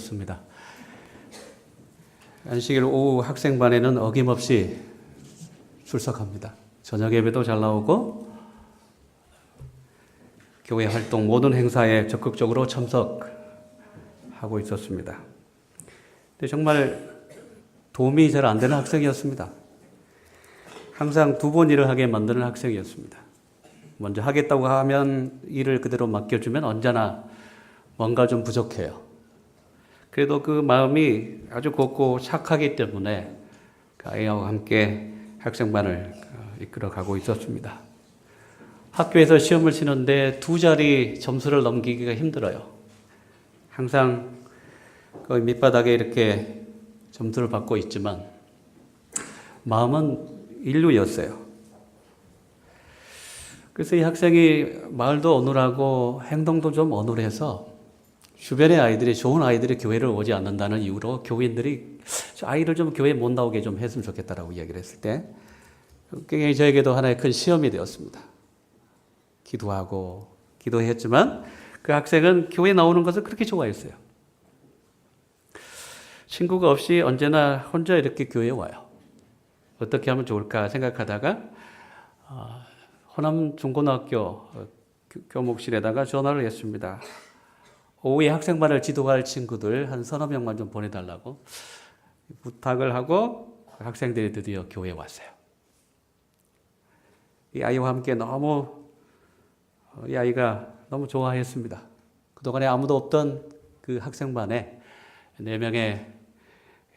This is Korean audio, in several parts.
습니다. 안식일 오후 학생반에는 어김없이 출석합니다. 저녁 예배도 잘 나오고 교회 활동 모든 행사에 적극적으로 참석하고 있었습니다. 근데 정말 도움이 잘 안 되는 학생이었습니다. 항상 두 번 일을 하게 만드는 학생이었습니다. 먼저 하겠다고 하면 일을 그대로 맡겨주면 언제나 뭔가 좀 부족해요. 그래도 그 마음이 아주 곱고 착하기 때문에 아이와 함께 학생반을 이끌어가고 있었습니다. 학교에서 시험을 치는데 두 자리 점수를 넘기기가 힘들어요. 항상 거의 밑바닥에 이렇게 점수를 받고 있지만 마음은 인류였어요. 그래서 이 학생이 말도 어눌하고 행동도 좀 어눌해서 주변의 아이들이, 좋은 아이들이 교회를 오지 않는다는 이유로 교인들이 아이를 좀 교회에 못 나오게 좀 했으면 좋겠다라고 이야기를 했을 때 굉장히 저에게도 하나의 큰 시험이 되었습니다. 기도했지만 그 학생은 교회에 나오는 것을 그렇게 좋아했어요. 친구가 없이 언제나 혼자 이렇게 교회에 와요. 어떻게 하면 좋을까 생각하다가 호남 중고등학교 교목실에다가 전화를 했습니다. 오후에 학생반을 지도할 친구들 한 서너 명만 좀 보내달라고 부탁을 하고 학생들이 드디어 교회에 왔어요. 이 아이와 함께 이 아이가 너무 좋아했습니다. 그동안에 아무도 없던 그 학생반에 4명의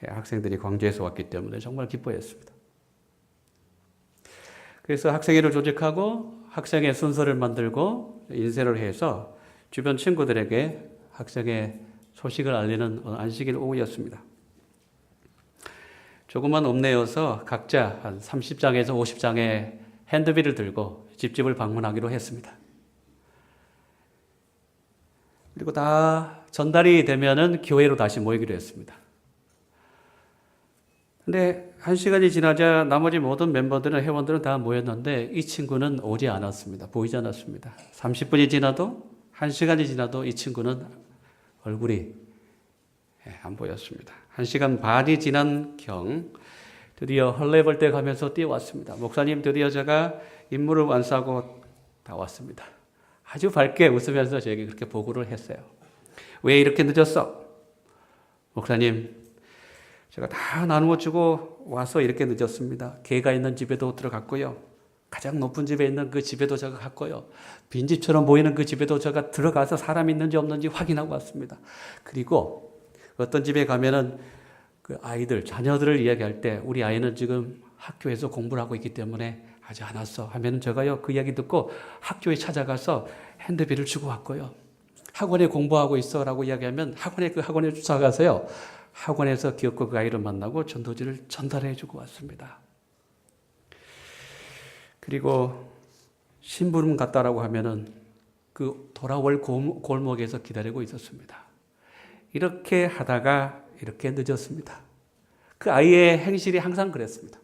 학생들이 광주에서 왔기 때문에 정말 기뻐했습니다. 그래서 학생회를 조직하고 학생회 순서를 만들고 인쇄를 해서 주변 친구들에게 학생회 소식을 알리는 안식일 오후였습니다. 조그만 읍내여서 각자 한 30장에서 50장의 핸드비를 들고 집집을 방문하기로 했습니다. 그리고 다 전달이 되면은 교회로 다시 모이기로 했습니다. 근데 1시간이 지나자 나머지 모든 멤버들은, 회원들은 다 모였는데 이 친구는 오지 않았습니다. 보이지 않았습니다. 30분이 지나도 1시간이 지나도 이 친구는 얼굴이 안 보였습니다. 1시간 반이 지난 경 드디어 헐레벌떡 가면서 뛰어왔습니다. 목사님, 드디어 제가 임무를 완수하고 다 왔습니다. 아주 밝게 웃으면서 저에게 그렇게 보고를 했어요. 왜 이렇게 늦었어? 목사님, 제가 다 나누어 주고 와서 이렇게 늦었습니다. 개가 있는 집에도 들어갔고요. 가장 높은 집에 있는 그 집에도 제가 갔고요. 빈집처럼 보이는 그 집에도 제가 들어가서 사람이 있는지 없는지 확인하고 왔습니다. 그리고 어떤 집에 가면은 그 아이들, 자녀들을 이야기할 때 우리 아이는 지금 학교에서 공부를 하고 있기 때문에 하지 않았어 하면은 제가요 그 이야기 듣고 학교에 찾아가서 핸드비를 주고 왔고요. 학원에 공부하고 있어라고 이야기하면 학원에 쫓아가서요. 학원에서 귀엽고 그 아이를 만나고 전도지를 전달해 주고 왔습니다. 그리고 심부름 갔다라고 하면은 그 돌아올 골목에서 기다리고 있었습니다. 이렇게 하다가 이렇게 늦었습니다. 그 아이의 행실이 항상 그랬습니다.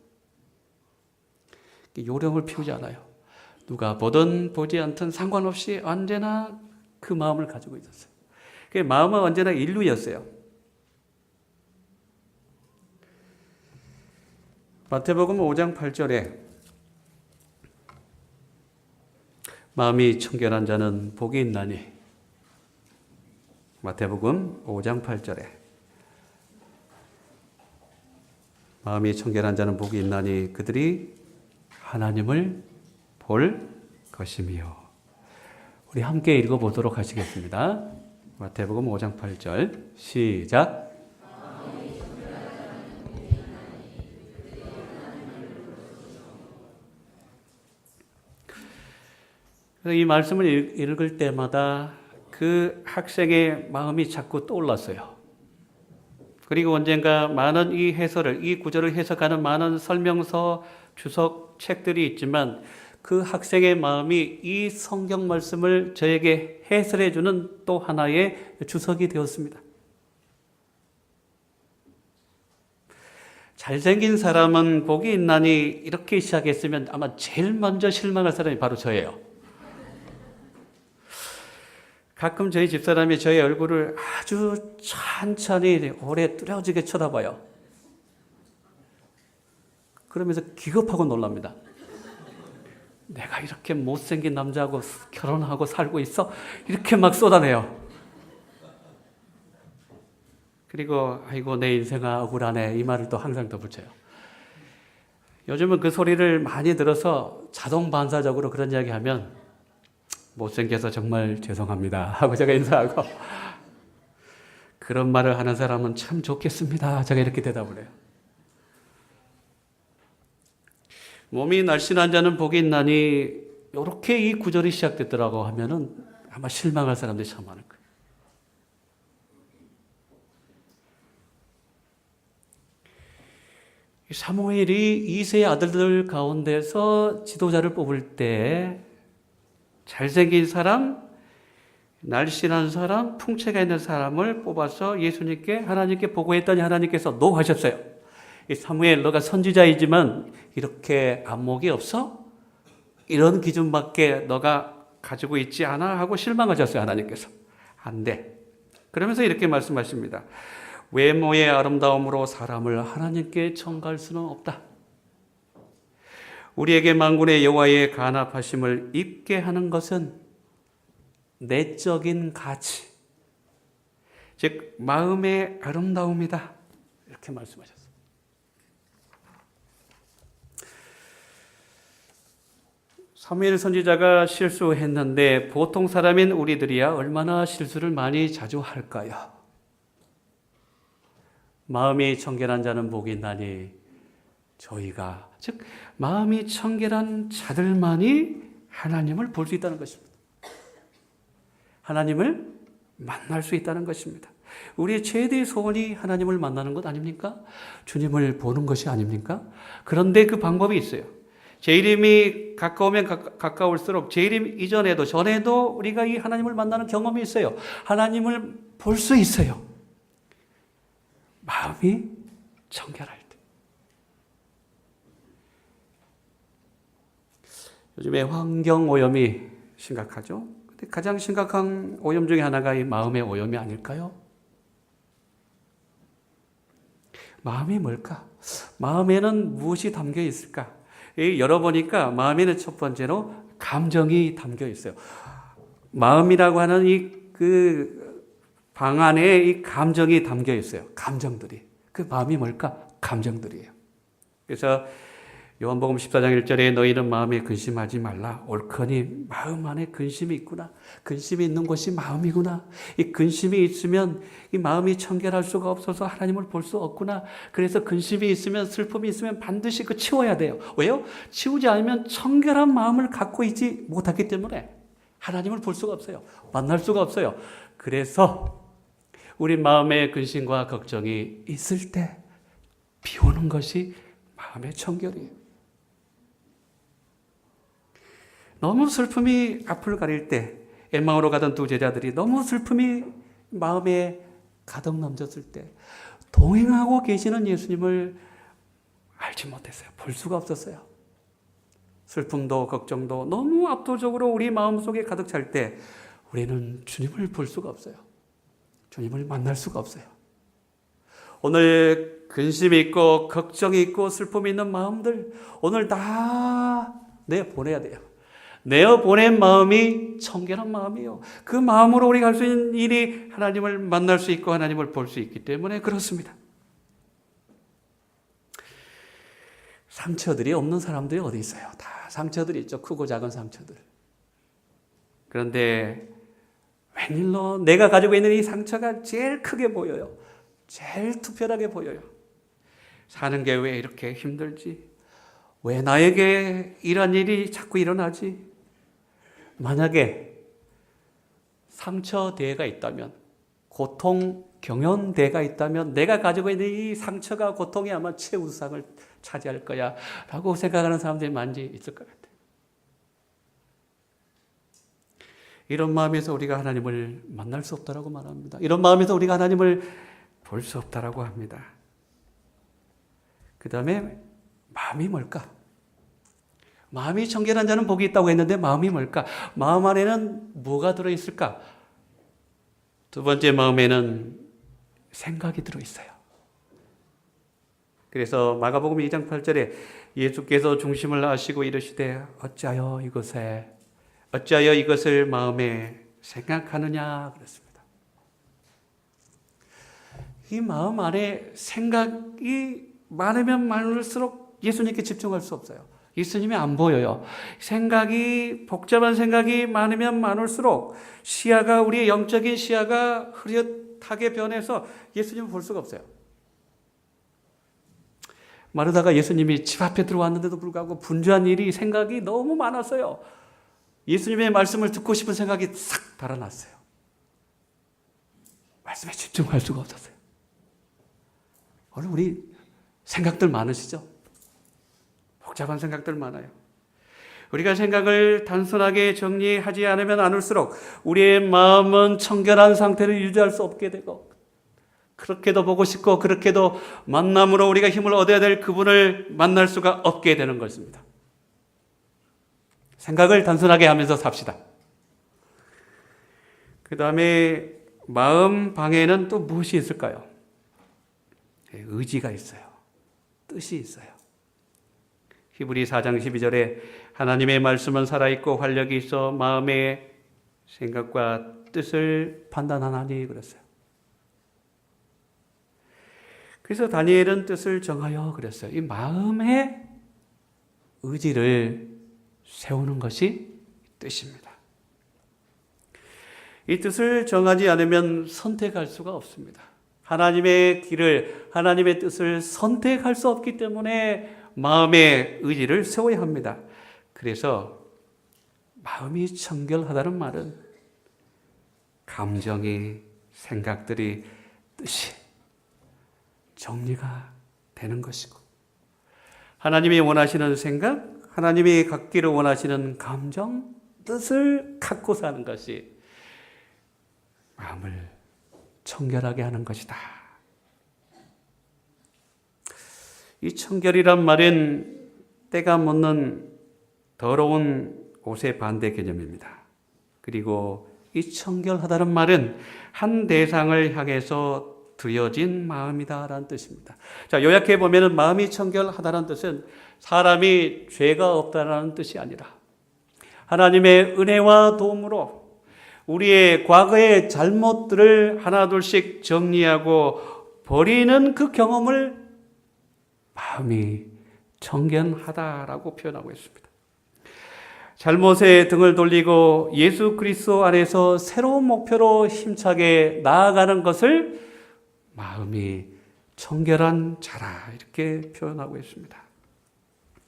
요령을 피우지 않아요. 누가 보든 보지 않든 상관없이 언제나 그 마음을 가지고 있었어요. 그 마음은 언제나 인류였어요. 마태복음 5장 8절에 마음이 청결한 자는 복이 있나니, 마태복음 5장 8절에 마음이 청결한 자는 복이 있나니 그들이 하나님을 볼 것이며. 우리 함께 읽어보도록 하시겠습니다. 마태복음 5장 8절 시작. 이 말씀을 읽을 때마다 그 학생의 마음이 자꾸 떠올랐어요. 그리고 언젠가 많은 이 구절을 해석하는 많은 설명서, 주석, 책들이 있지만 그 학생의 마음이 이 성경 말씀을 저에게 해설해 주는 또 하나의 주석이 되었습니다. 잘생긴 사람은 복이 있나니 이렇게 시작했으면 아마 제일 먼저 실망할 사람이 바로 저예요. 가끔 저희 집사람이 저희 얼굴을 아주 천천히 오래 뚜려지게 쳐다봐요. 그러면서 기겁하고 놀랍니다. 내가 이렇게 못생긴 남자하고 결혼하고 살고 있어? 이렇게 막 쏟아내요. 그리고 아이고 내 인생아 억울하네 이 말을 또 항상 덧붙여요. 요즘은 그 소리를 많이 들어서 자동 반사적으로 그런 이야기 하면 못생겨서 정말 죄송합니다 하고 제가 인사하고 그런 말을 하는 사람은 참 좋겠습니다. 제가 이렇게 대답을 해요. 몸이 날씬한 자는 복이 있나니 이렇게 이 구절이 시작됐더라고 하면은 아마 실망할 사람들이 참 많을 거예요. 사무엘이 이세의 아들들 가운데서 지도자를 뽑을 때 잘생긴 사람, 날씬한 사람, 풍채가 있는 사람을 뽑아서 예수님께 하나님께 보고했더니 하나님께서 노 하셨어요. 사무엘 너가 선지자이지만 이렇게 안목이 없어? 이런 기준밖에 너가 가지고 있지 않아? 하고 실망하셨어요. 하나님께서. 안 돼. 그러면서 이렇게 말씀하십니다. 외모의 아름다움으로 사람을 하나님께 청가할 수는 없다. 우리에게 만군의 여호와의 간합하심을 입게 하는 것은 내적인 가치, 즉 마음의 아름다움이다. 이렇게 말씀하셨어요. 사무엘 선지자가 실수했는데 보통 사람인 우리들이야 얼마나 실수를 많이 자주 할까요? 마음이 청결한 자는 복이 있나니 저희가 즉 마음이 청결한 자들만이 하나님을 볼 수 있다는 것입니다. 하나님을 만날 수 있다는 것입니다. 우리의 최대의 소원이 하나님을 만나는 것 아닙니까? 주님을 보는 것이 아닙니까? 그런데 그 방법이 있어요. 제 이름이 가까우면 가까울수록 제 이름 이전에도 전에도 우리가 이 하나님을 만나는 경험이 있어요. 하나님을 볼 수 있어요. 마음이 청결할 때. 요즘에 환경 오염이 심각하죠. 근데 가장 심각한 오염 중에 하나가 이 마음의 오염이 아닐까요? 마음이 뭘까? 마음에는 무엇이 담겨 있을까? 열어보니까 마음에는 첫 번째로 감정이 담겨 있어요. 마음이라고 하는 방 안에 이 감정이 담겨 있어요. 감정들이. 그 마음이 뭘까? 감정들이에요. 그래서 요한복음 14장 1절에 너희는 마음에 근심하지 말라. 옳거니 마음 안에 근심이 있구나. 근심이 있는 곳이 마음이구나. 이 근심이 있으면 이 마음이 청결할 수가 없어서 하나님을 볼 수 없구나. 그래서 근심이 있으면 슬픔이 있으면 반드시 그 치워야 돼요. 왜요? 치우지 않으면 청결한 마음을 갖고 있지 못하기 때문에 하나님을 볼 수가 없어요. 만날 수가 없어요. 그래서 우리 마음에 근심과 걱정이 있을 때 비우는 것이 마음의 청결이에요. 너무 슬픔이 앞을 가릴 때 엠마오로 가던 두 제자들이 너무 슬픔이 마음에 가득 넘쳤을 때 동행하고 계시는 예수님을 알지 못했어요. 볼 수가 없었어요. 슬픔도 걱정도 너무 압도적으로 우리 마음속에 가득 찰 때 우리는 주님을 볼 수가 없어요. 주님을 만날 수가 없어요. 오늘 근심이 있고 걱정이 있고 슬픔이 있는 마음들 오늘 다 내보내야 돼요. 내어보낸 마음이 청결한 마음이에요. 그 마음으로 우리가 할 수 있는 일이 하나님을 만날 수 있고 하나님을 볼 수 있기 때문에 그렇습니다. 상처들이 없는 사람들이 어디 있어요? 다 상처들이 있죠. 크고 작은 상처들. 그런데 웬일로 내가 가지고 있는 이 상처가 제일 크게 보여요. 제일 투편하게 보여요. 사는 게 왜 이렇게 힘들지? 왜 나에게 이런 일이 자꾸 일어나지? 만약에 상처대가 있다면, 고통 경연대가 있다면 내가 가지고 있는 이 상처가 고통이 아마 최우상을 차지할 거야 라고 생각하는 사람들이 많이 있을 것 같아요. 이런 마음에서 우리가 하나님을 만날 수 없다라고 말합니다. 이런 마음에서 우리가 하나님을 볼 수 없다라고 합니다. 그 다음에 마음이 뭘까? 마음이 청결한 자는 복이 있다고 했는데 마음이 뭘까? 마음 안에는 뭐가 들어있을까? 두 번째 마음에는 생각이 들어있어요. 그래서 마가복음 2장 8절에 예수께서 중심을 아시고 이르시되 어찌하여 이것을 마음에 생각하느냐 그랬습니다. 이 마음 안에 생각이 많으면 많을수록 예수님께 집중할 수 없어요. 예수님이 안 보여요. 복잡한 생각이 많으면 많을수록 우리의 영적인 시야가 흐릿하게 변해서 예수님을 볼 수가 없어요. 마르다가 예수님이 집 앞에 들어왔는데도 불구하고 분주한 생각이 너무 많았어요. 예수님의 말씀을 듣고 싶은 생각이 싹 달아났어요. 말씀에 집중할 수가 없었어요. 오늘 우리 생각들 많으시죠? 복잡한 생각들 많아요. 우리가 생각을 단순하게 정리하지 않으면 않을수록 우리의 마음은 청결한 상태를 유지할 수 없게 되고, 그렇게도 보고 싶고 그렇게도 만남으로 우리가 힘을 얻어야 될 그분을 만날 수가 없게 되는 것입니다. 생각을 단순하게 하면서 삽시다. 그 다음에 마음 방에는 또 무엇이 있을까요? 의지가 있어요. 뜻이 있어요. 히브리 4장 12절에 하나님의 말씀은 살아있고 활력이 있어 마음의 생각과 뜻을 판단하나니 그랬어요. 그래서 다니엘은 뜻을 정하여 그랬어요. 이 마음의 의지를 세우는 것이 뜻입니다. 이 뜻을 정하지 않으면 선택할 수가 없습니다. 하나님의 길을, 하나님의 뜻을 선택할 수 없기 때문에 마음의 의지를 세워야 합니다. 그래서 마음이 청결하다는 말은 감정이, 생각들이, 뜻이 정리가 되는 것이고, 하나님이 원하시는 생각, 하나님이 갖기를 원하시는 감정, 뜻을 갖고 사는 것이 마음을 청결하게 하는 것이다. 이 청결이란 말은 때가 묻는 더러운 옷의 반대 개념입니다. 그리고 이 청결하다는 말은 한 대상을 향해서 드려진 마음이다라는 뜻입니다. 자, 요약해 보면은 마음이 청결하다는 뜻은 사람이 죄가 없다라는 뜻이 아니라 하나님의 은혜와 도움으로 우리의 과거의 잘못들을 하나둘씩 정리하고 버리는 그 경험을 마음이 청결하다라고 표현하고 있습니다. 잘못에 등을 돌리고 예수 그리스도 안에서 새로운 목표로 힘차게 나아가는 것을 마음이 청결한 자라 이렇게 표현하고 있습니다.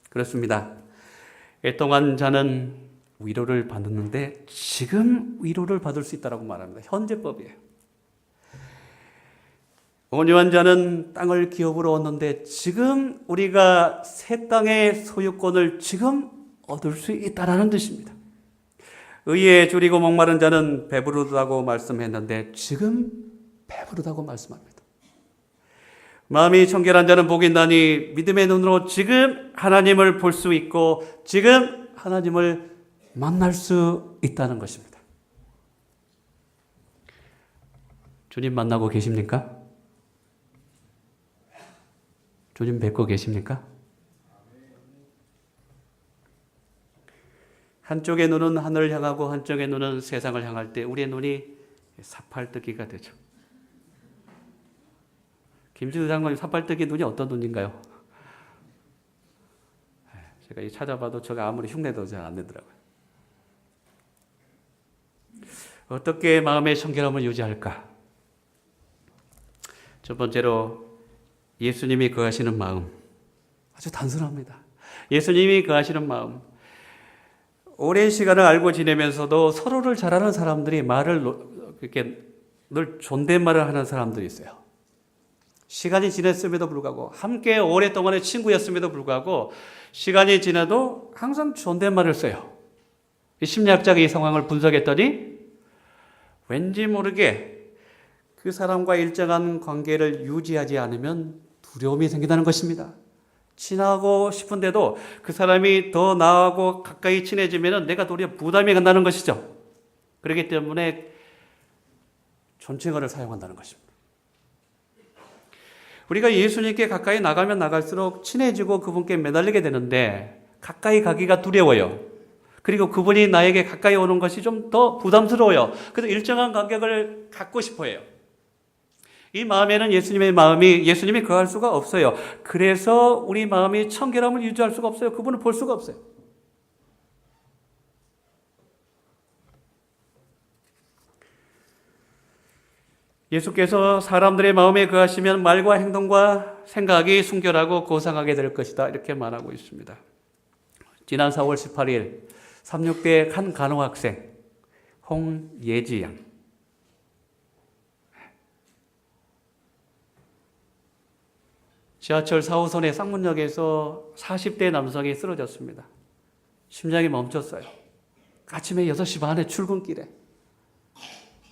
그렇습니다. 애동한 자는 위로를 받는데 지금 위로를 받을 수 있다고 말합니다. 현재법이에요. 온유한 자는 땅을 기업으로 얻는데 지금 우리가 새 땅의 소유권을 지금 얻을 수 있다라는 뜻입니다. 의에 줄이고 목마른 자는 배부르다고 말씀했는데 지금 배부르다고 말씀합니다. 마음이 청결한 자는 복이 있나니 믿음의 눈으로 지금 하나님을 볼 수 있고 지금 하나님을 만날 수 있다는 것입니다. 주님 만나고 계십니까? 주님 뵙고 계십니까? 한쪽의 눈은 하늘을 향하고 한쪽의 눈은 세상을 향할 때 우리의 눈이 사팔뜨기가 되죠. 김진우 장관님 사팔뜨기 눈이 어떤 눈인가요? 제가 찾아봐도 제가 아무리 흉내도 잘 안 내더라고요. 어떻게 마음의 청결함을 유지할까? 첫 번째로 예수님이 거하시는 마음. 아주 단순합니다. 예수님이 거하시는 마음. 오랜 시간을 알고 지내면서도 서로를 잘 아는 사람들이 이렇게 늘 존댓말을 하는 사람들이 있어요. 시간이 지났음에도 불구하고 함께 오랫동안의 친구였음에도 불구하고 시간이 지나도 항상 존댓말을 써요. 심리학자가 이 상황을 분석했더니 왠지 모르게 그 사람과 일정한 관계를 유지하지 않으면 두려움이 생긴다는 것입니다. 친하고 싶은데도 그 사람이 더 나하고 가까이 친해지면 내가 도리어 부담이 간다는 것이죠. 그렇기 때문에 존칭어를 사용한다는 것입니다. 우리가 예수님께 가까이 나가면 나갈수록 친해지고 그분께 매달리게 되는데 가까이 가기가 두려워요. 그리고 그분이 나에게 가까이 오는 것이 좀 더 부담스러워요. 그래서 일정한 간격을 갖고 싶어 해요. 이 마음에는 예수님이 거할 수가 없어요. 그래서 우리 마음이 청결함을 유지할 수가 없어요. 그분을 볼 수가 없어요. 예수께서 사람들의 마음에 거하시면 말과 행동과 생각이 순결하고 고상하게 될 것이다. 이렇게 말하고 있습니다. 지난 4월 18일 36대 한 간호학생 홍예지 양. 지하철 4호선의 쌍문역에서 40대 남성이 쓰러졌습니다. 심장이 멈췄어요. 아침에 6시 반에 출근길에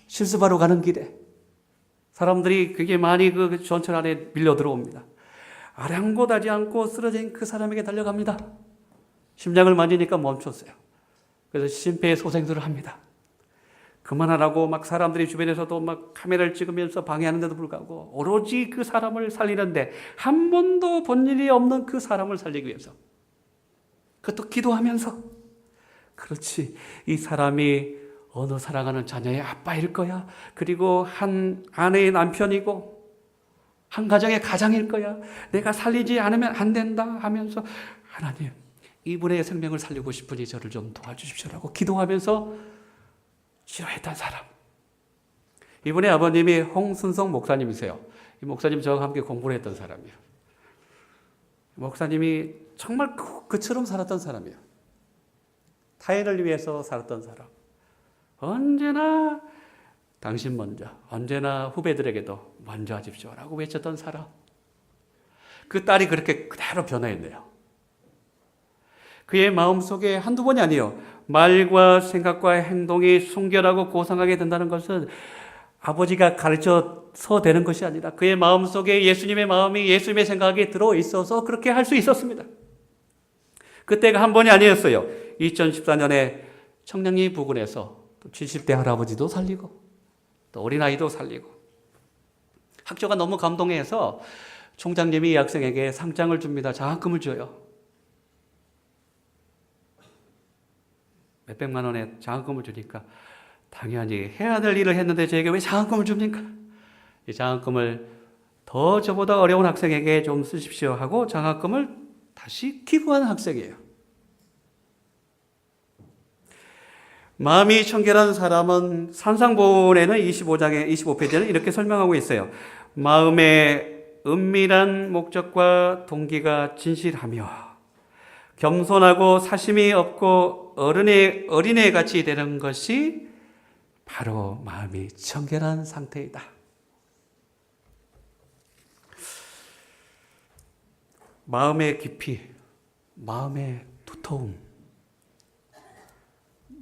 실습하러 가는 길에 사람들이 그게 많이 그 전철 안에 밀려 들어옵니다. 아랑곳하지 않고 쓰러진 그 사람에게 달려갑니다. 심장을 만지니까 멈췄어요. 그래서 심폐소생술을 합니다. 그만하라고 막 사람들이 주변에서도 막 카메라를 찍으면서 방해하는데도 불구하고 오로지 그 사람을 살리는데 한 번도 본 일이 없는 그 사람을 살리기 위해서 그것도 기도하면서 그렇지 이 사람이 어느 사랑하는 자녀의 아빠일 거야. 그리고 한 아내의 남편이고 한 가정의 가장일 거야. 내가 살리지 않으면 안 된다 하면서 하나님 이분의 생명을 살리고 싶으니 저를 좀 도와주십시오라고 기도하면서 치료했던 사람. 이분의 아버님이 홍순성 목사님이세요. 이 목사님 저와 함께 공부를 했던 사람이에요. 목사님이 정말 그처럼 살았던 사람이에요. 타인을 위해서 살았던 사람. 언제나 당신 먼저, 언제나 후배들에게도 먼저 하십시오라고 외쳤던 사람. 그 딸이 그렇게 그대로 변화했네요. 그의 마음속에 한두 번이 아니에요. 말과 생각과 행동이 순결하고 고상하게 된다는 것은 아버지가 가르쳐서 되는 것이 아니라 그의 마음속에 예수님의 마음이 예수님의 생각이 들어있어서 그렇게 할 수 있었습니다. 그때가 한 번이 아니었어요. 2014년에 청량리 부근에서 또 70대 할아버지도 살리고 또 어린아이도 살리고 학교가 너무 감동해서 총장님이 이 학생에게 상장을 줍니다. 장학금을 줘요. 몇백만 원의 장학금을 주니까 당연히 해야 될 일을 했는데 저에게 왜 장학금을 줍니까? 이 장학금을 더 저보다 어려운 학생에게 좀 쓰십시오 하고 장학금을 다시 기부하는 학생이에요. 마음이 청결한 사람은 산상본에는 25페이지에는 이렇게 설명하고 있어요. 마음의 은밀한 목적과 동기가 진실하며 겸손하고 사심이 없고 어린애같이 되는 것이 바로 마음이 청결한 상태이다. 마음의 깊이, 마음의 두터움,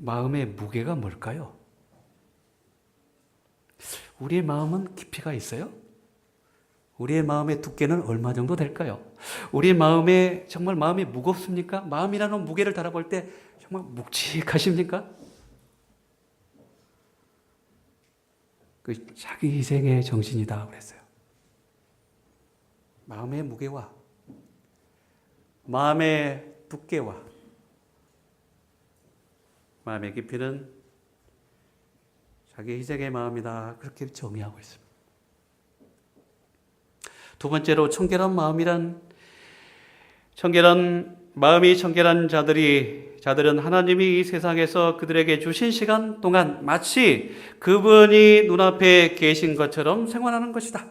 마음의 무게가 뭘까요? 우리의 마음은 깊이가 있어요? 우리의 마음의 두께는 얼마 정도 될까요? 우리의 마음에 정말 마음이 무겁습니까? 마음이라는 무게를 달아볼 때 정말 묵직하십니까? 그 자기 희생의 정신이다 그랬어요. 마음의 무게와 마음의 두께와 마음의 깊이는 자기 희생의 마음이다 그렇게 정의하고 있습니다. 두 번째로 청결한 마음이 청결한 자들은 하나님이 이 세상에서 그들에게 주신 시간 동안 마치 그분이 눈앞에 계신 것처럼 생활하는 것이다.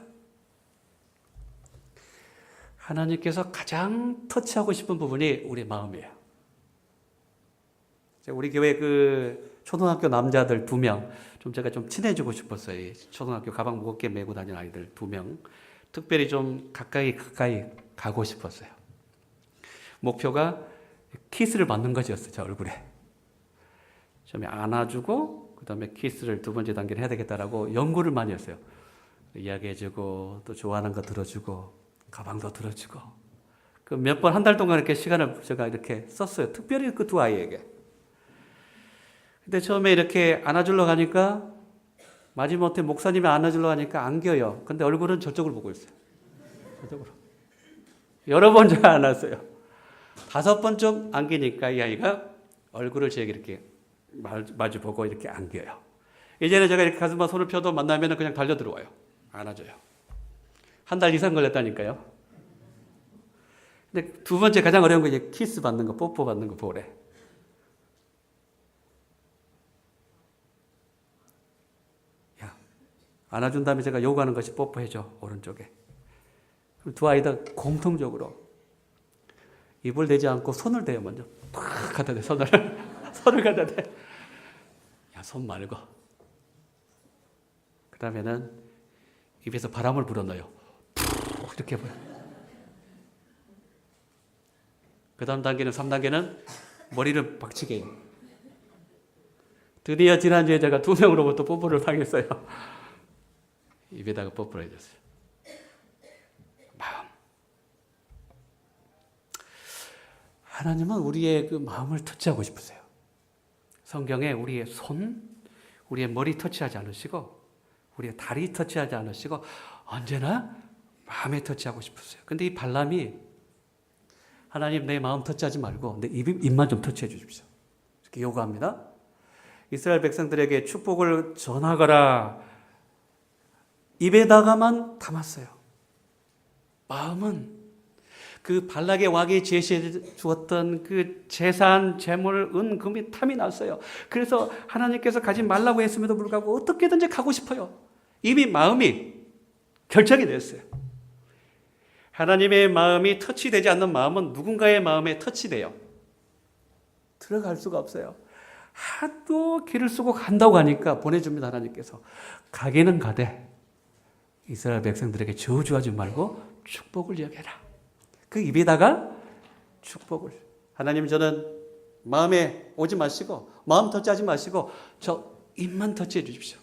하나님께서 가장 터치하고 싶은 부분이 우리 마음이에요. 우리 교회 그 초등학교 남자들 2명, 제가 좀 친해지고 싶었어요. 초등학교 가방 무겁게 메고 다니는 아이들 2명. 특별히 좀 가까이 가고 싶었어요. 목표가 키스를 받는 것이었어요. 제 얼굴에. 좀 안아주고 그다음에 키스를 2번째 단계를 해야 되겠다라고 연구를 많이 했어요. 이야기해주고 또 좋아하는 거 들어주고 가방도 들어주고 그 몇 번 한 달 동안 이렇게 시간을 제가 이렇게 썼어요. 특별히 그 2 아이에게. 근데 처음에 이렇게 안아주러 가니까 마지못해 목사님이 안아주려고 하니까 안겨요. 근데 얼굴은 저쪽을 보고 있어요. 저쪽으로. 여러 번 제가 안았어요. 5번쯤 안기니까 이 아이가 얼굴을 제게 이렇게 마주 보고 이렇게 안겨요. 이제는 제가 이렇게 가슴에 손을 펴도 만나면 그냥 달려 들어와요. 안아줘요. 1달 이상 걸렸다니까요. 근데 두 번째 가장 어려운 거 이제 키스 받는 거, 뽀뽀 받는 거 보래. 야, 안아준 다음에 제가 요구하는 것이 뽀뽀해줘, 오른쪽에. 그럼 두 아이 다 공통적으로 입을 대지 않고 손을 대요, 먼저. 팍 갖다 대, 손을. 손을 갖다 대. 야, 손 말고. 그 다음에는 입에서 바람을 불어넣어요. 푹 이렇게 해봐요. 그 다음 단계는 3단계는 머리를 박치게 해요. 드디어 지난주에 제가 2명으로부터 뽀뽀를 당했어요. 입에다가 뽀뽀를 해줬어요. 마음. 하나님은 우리의 그 마음을 터치하고 싶으세요. 성경에 우리의 손, 우리의 머리 터치하지 않으시고 우리의 다리 터치하지 않으시고 언제나 마음에 터치하고 싶으세요. 근데 이 발람이 하나님 내 마음 터치하지 말고 내 입만 좀 터치해 주십시오. 이렇게 요구합니다. 이스라엘 백성들에게 축복을 전하거라. 입에다가만 담았어요. 마음은 그 발락의 왕이 제시해 주었던 그 재산, 재물, 은, 금이 탐이 났어요. 그래서 하나님께서 가지 말라고 했음에도 불구하고 어떻게든지 가고 싶어요. 이미 마음이 결정이 됐어요. 하나님의 마음이 터치되지 않는 마음은 누군가의 마음에 터치돼요. 들어갈 수가 없어요. 하도 길을 쓰고 간다고 하니까 보내줍니다. 하나님께서. 가기는 가되 이스라엘 백성들에게 저주하지 말고 축복을 여겨라. 그 입에다가 축복을. 하나님 저는 마음에 오지 마시고 마음 터치하지 마시고 저 입만 터치해 주십시오.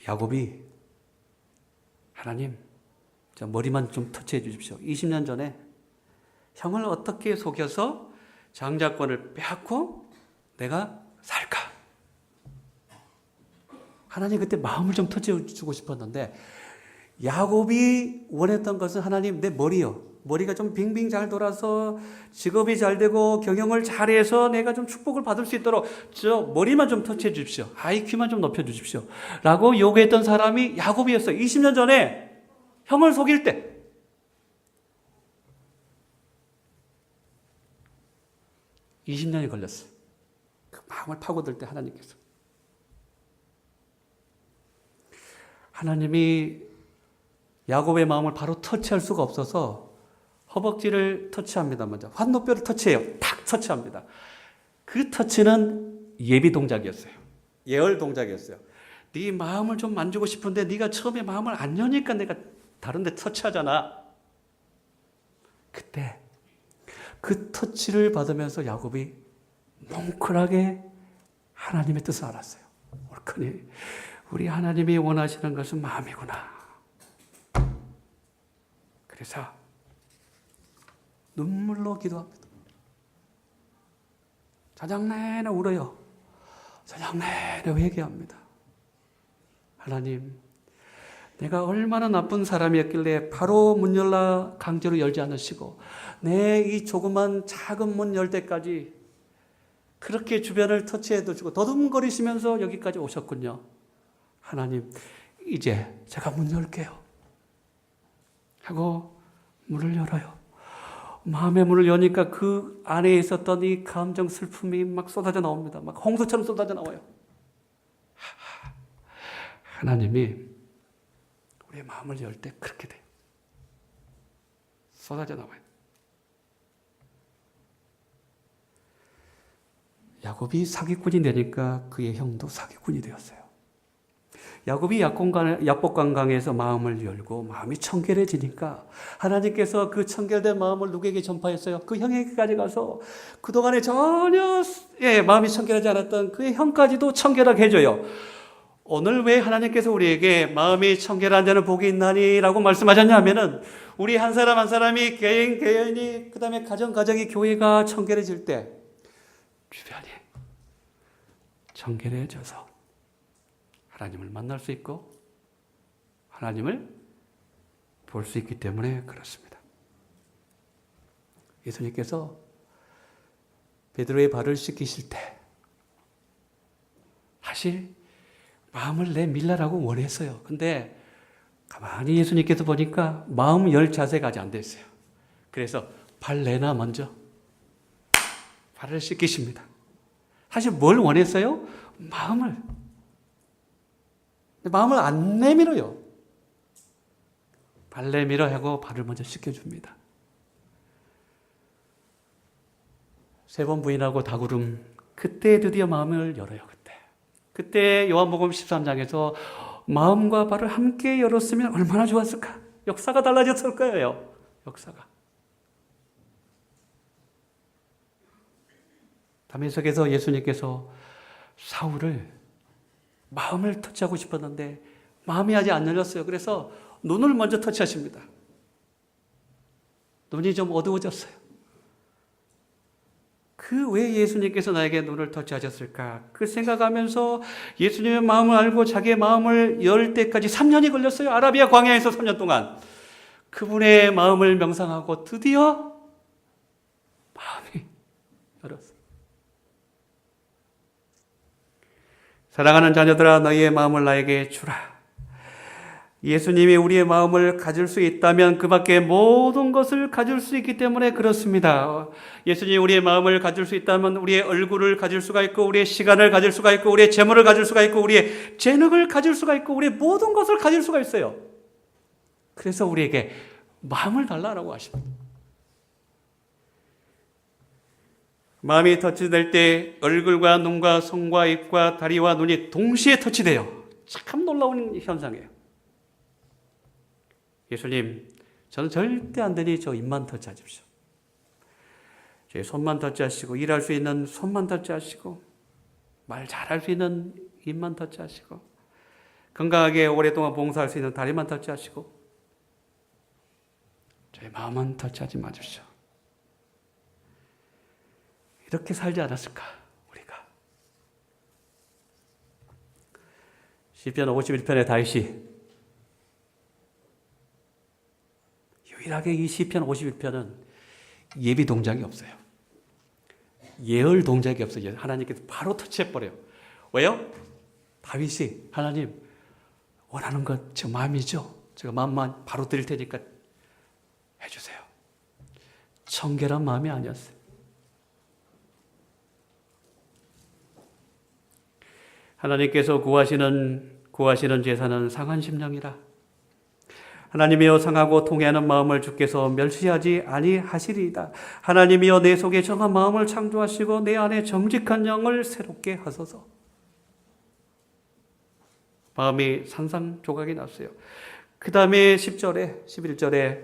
야곱이 하나님 저 머리만 좀 터치해 주십시오. 20년 전에 형을 어떻게 속여서 장자권을 빼앗고 내가 살까? 하나님 그때 마음을 좀 터치해 주고 싶었는데 야곱이 원했던 것은 하나님 내 머리요. 머리가 좀 빙빙 잘 돌아서 직업이 잘 되고 경영을 잘해서 내가 좀 축복을 받을 수 있도록 저 머리만 좀 터치해 주십시오. IQ만 좀 높여 주십시오. 라고 요구했던 사람이 야곱이었어요. 20년 전에 형을 속일 때. (20년이) 걸렸어요. 그 마음을 파고들 때 하나님께서. 하나님이 야곱의 마음을 바로 터치할 수가 없어서 허벅지를 터치합니다. 먼저 환노뼈를 터치해요. 탁 터치합니다. 그 터치는 예비 동작이었어요. 예언 동작이었어요. 네 마음을 좀 만지고 싶은데 네가 처음에 마음을 안 여니까 내가 다른 데 터치하잖아. 그때 그 터치를 받으면서 야곱이 뭉클하게 하나님의 뜻을 알았어요. 옳거니 우리 하나님이 원하시는 것은 마음이구나. 그래서 눈물로 기도합니다. 저녁 내내 울어요. 저녁 내내 회개합니다. 하나님, 내가 얼마나 나쁜 사람이었길래 바로 문 열라 강제로 열지 않으시고 내 이 조그만 작은 문 열 때까지 그렇게 주변을 터치해 두시고 더듬거리시면서 여기까지 오셨군요. 하나님, 이제 제가 문 열게요. 하고 문을 열어요. 마음의 문을 여니까 그 안에 있었던 이 감정 슬픔이 막 쏟아져 나옵니다. 막 홍수처럼 쏟아져 나와요. 하나님이 우리의 마음을 열 때 그렇게 돼요. 쏟아져 나와요. 야곱이 사기꾼이 되니까 그의 형도 사기꾼이 되었어요. 야곱이 야복강강에서 마음을 열고 마음이 청결해지니까 하나님께서 그 청결된 마음을 누구에게 전파했어요? 그 형에게까지 가서 그동안에 전혀 마음이 청결하지 않았던 그의 형까지도 청결하게 해줘요. 오늘 왜 하나님께서 우리에게 마음이 청결한 자는 복이 있나니 라고 말씀하셨냐 하면은 우리 한 사람 한 사람이 개인이 그 다음에 가정이 교회가 청결해질 때 주변이 청결해져서 하나님을 만날 수 있고 하나님을 볼 수 있기 때문에 그렇습니다. 예수님께서 베드로의 발을 씻기실 때 사실 마음을 내밀라라고 원했어요. 근데 가만히 예수님께서 보니까 마음 열 자세가 아직 안 됐어요. 그래서 발 내놔 먼저 발을 씻기십니다. 사실 뭘 원했어요? 마음을 안 내밀어요. 발 내밀어 하고 발을 먼저 씻겨줍니다. 3번 부인하고 다구름 그때 드디어 마음을 열어요. 그때 요한복음 13장에서 마음과 발을 함께 열었으면 얼마나 좋았을까? 역사가 달라졌을 거예요. 역사가. 다메섹에서 예수님께서 사울을 마음을 터치하고 싶었는데 마음이 아직 안 열렸어요. 그래서 눈을 먼저 터치하십니다. 눈이 좀 어두워졌어요. 그 왜 예수님께서 나에게 눈을 터치하셨을까? 그 생각하면서 예수님의 마음을 알고 자기의 마음을 열 때까지 3년이 걸렸어요. 아라비아 광야에서 3년 동안. 그분의 마음을 명상하고 드디어 마음이 열었어요. 사랑하는 자녀들아 너희의 마음을 나에게 주라. 예수님이 우리의 마음을 가질 수 있다면 그 밖에 모든 것을 가질 수 있기 때문에 그렇습니다. 예수님이 우리의 마음을 가질 수 있다면 우리의 얼굴을 가질 수가 있고 우리의 시간을 가질 수가 있고 우리의 재물을 가질 수가 있고 우리의 재능을 가질 수가 있고 우리의 모든 것을 가질 수가 있어요. 그래서 우리에게 마음을 달라라고 하십니다. 마음이 터치될 때 얼굴과 눈과 손과 입과 다리와 눈이 동시에 터치돼요. 참 놀라운 현상이에요. 예수님, 저는 절대 안 되니 저 입만 터치하십시오. 제 손만 터치하시고 일할 수 있는 손만 터치하시고 말 잘할 수 있는 입만 터치하시고 건강하게 오랫동안 봉사할 수 있는 다리만 터치하시고 제 마음은 터치하지 마십시오. 이렇게 살지 않았을까 우리가. 시편 51편의 다윗이 유일하게 이 시편 51편은 예비 동작이 없어요. 예언 동작이 없어요. 하나님께서 바로 터치해버려요. 왜요? 다윗이 하나님 원하는 것 제 마음이죠. 제가 마음만 바로 드릴 테니까 해주세요. 청결한 마음이 아니었어요. 하나님께서 구하시는 제사는 상한 심령이라. 하나님이여 상하고 통회하는 마음을 주께서 멸시하지 아니하시리이다. 하나님이여 내 속에 정한 마음을 창조하시고 내 안에 정직한 영을 새롭게 하소서. 마음이 산산조각이 났어요. 그 다음에 10절에 11절에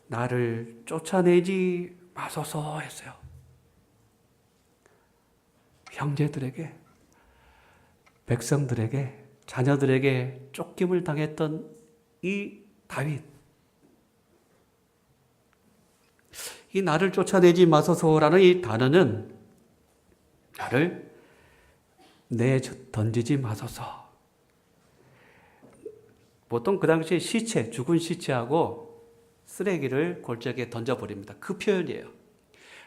나를 쫓아내지 마소서 했어요. 형제들에게 백성들에게 자녀들에게 쫓김을 당했던 이 다윗, 이 나를 쫓아내지 마소서라는 이 단어는 나를 내던지지 마소서. 보통 그 당시에 시체, 죽은 시체하고 쓰레기를 골짜기에 던져버립니다. 그 표현이에요.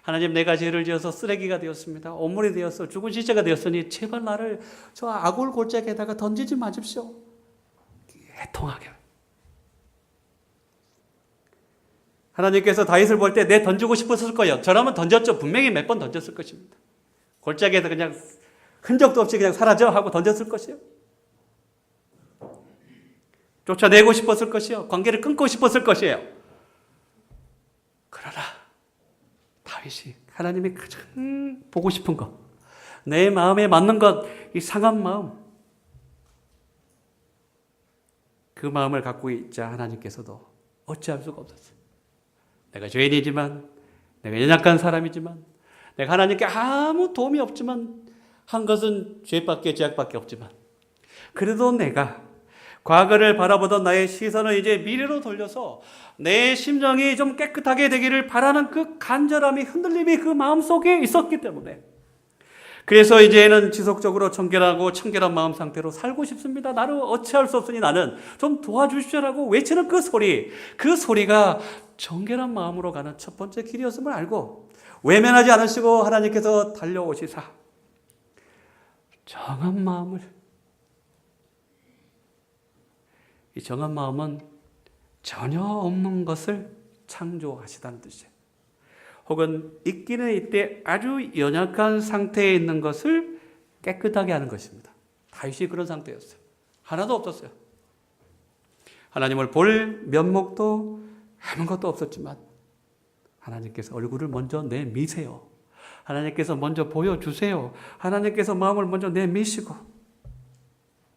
하나님 내가 죄를 지어서 쓰레기가 되었습니다. 오물이 되어서 죽은 시체가 되었으니 제발 나를 저 아골 골짜기에다가 던지지 마십시오. 애통하게. 하나님께서 다윗을 볼 때 내 던지고 싶었을 거예요. 저라면 던졌죠. 분명히 몇 번 던졌을 것입니다. 골짜기에서 그냥 흔적도 없이 그냥 사라져 하고 던졌을 것이요. 쫓아내고 싶었을 것이요. 관계를 끊고 싶었을 것이에요. 그러나 다윗이 하나님이 가장 보고 싶은 것, 내 마음에 맞는 것, 이 상한 마음, 그 마음을 갖고 있자 하나님께서도 어찌할 수가 없었어요. 내가 죄인이지만, 내가 연약한 사람이지만, 내가 하나님께 아무 도움이 없지만, 한 것은 죄밖에 죄악밖에 없지만, 그래도 내가 과거를 바라보던 나의 시선을 이제 미래로 돌려서 내 심정이 좀 깨끗하게 되기를 바라는 그 간절함이, 흔들림이 그 마음속에 있었기 때문에, 그래서 이제는 지속적으로 청결한 마음 상태로 살고 싶습니다. 나를 어찌할 수 없으니 나는 좀 도와주십시오라고 외치는 그 소리가 정결한 마음으로 가는 첫 번째 길이었음을 알고 외면하지 않으시고 하나님께서 달려오시사 정한 마음을, 이 정한 마음은 전혀 없는 것을 창조하시다는 뜻이에요. 혹은 있기는 이때 아주 연약한 상태에 있는 것을 깨끗하게 하는 것입니다. 다윗이 그런 상태였어요. 하나도 없었어요. 하나님을 볼 면목도 아무것도 없었지만 하나님께서 얼굴을 먼저 내미세요. 하나님께서 먼저 보여주세요. 하나님께서 마음을 먼저 내미시고,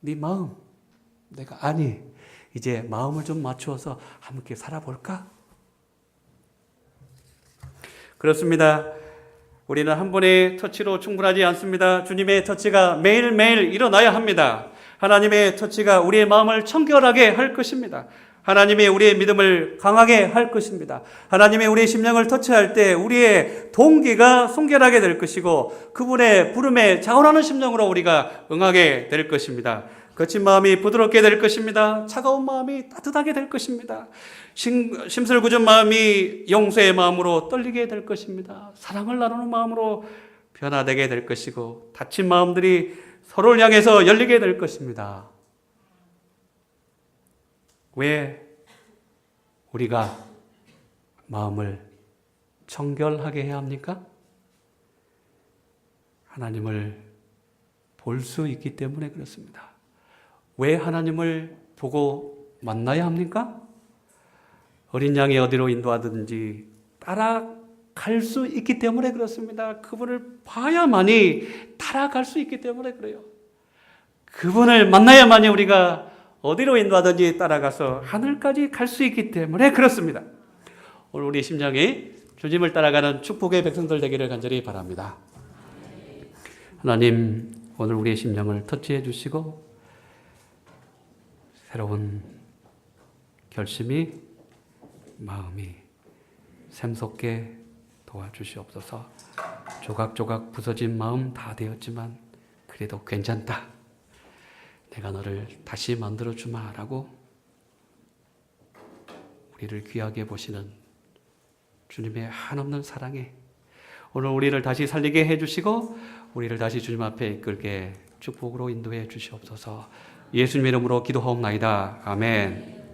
네 마음 내가 아니 이제 마음을 좀 맞추어서 함께 살아볼까? 그렇습니다. 우리는 한 번의 터치로 충분하지 않습니다. 주님의 터치가 매일매일 일어나야 합니다. 하나님의 터치가 우리의 마음을 청결하게 할 것입니다. 하나님의 우리의 믿음을 강하게 할 것입니다. 하나님의 우리의 심령을 터치할 때 우리의 동기가 순결하게 될 것이고 그분의 부름에 자원하는 심령으로 우리가 응하게 될 것입니다. 거친 마음이 부드럽게 될 것입니다. 차가운 마음이 따뜻하게 될 것입니다. 심술궂은 마음이 용서의 마음으로 떨리게 될 것입니다. 사랑을 나누는 마음으로 변화되게 될 것이고 다친 마음들이 서로를 향해서 열리게 될 것입니다. 왜 우리가 마음을 청결하게 해야 합니까? 하나님을 볼 수 있기 때문에 그렇습니다. 왜 하나님을 보고 만나야 합니까? 어린 양이 어디로 인도하든지 따라갈 수 있기 때문에 그렇습니다. 그분을 봐야만이 따라갈 수 있기 때문에 그래요. 그분을 만나야만이 우리가 어디로 인도하든지 따라가서 하늘까지 갈 수 있기 때문에 그렇습니다. 오늘 우리 심령이 주님을 따라가는 축복의 백성들 되기를 간절히 바랍니다. 하나님, 오늘 우리의 심령을 터치해 주시고 새로운 결심이, 마음이 샘솟게 도와주시옵소서. 조각조각 부서진 마음 다 되었지만 그래도 괜찮다. 내가 너를 다시 만들어주마라고 우리를 귀하게 보시는 주님의 한없는 사랑에 오늘 우리를 다시 살리게 해주시고 우리를 다시 주님 앞에 이끌게 축복으로 인도해 주시옵소서. 예수님의 이름으로 기도하옵나이다. 아멘.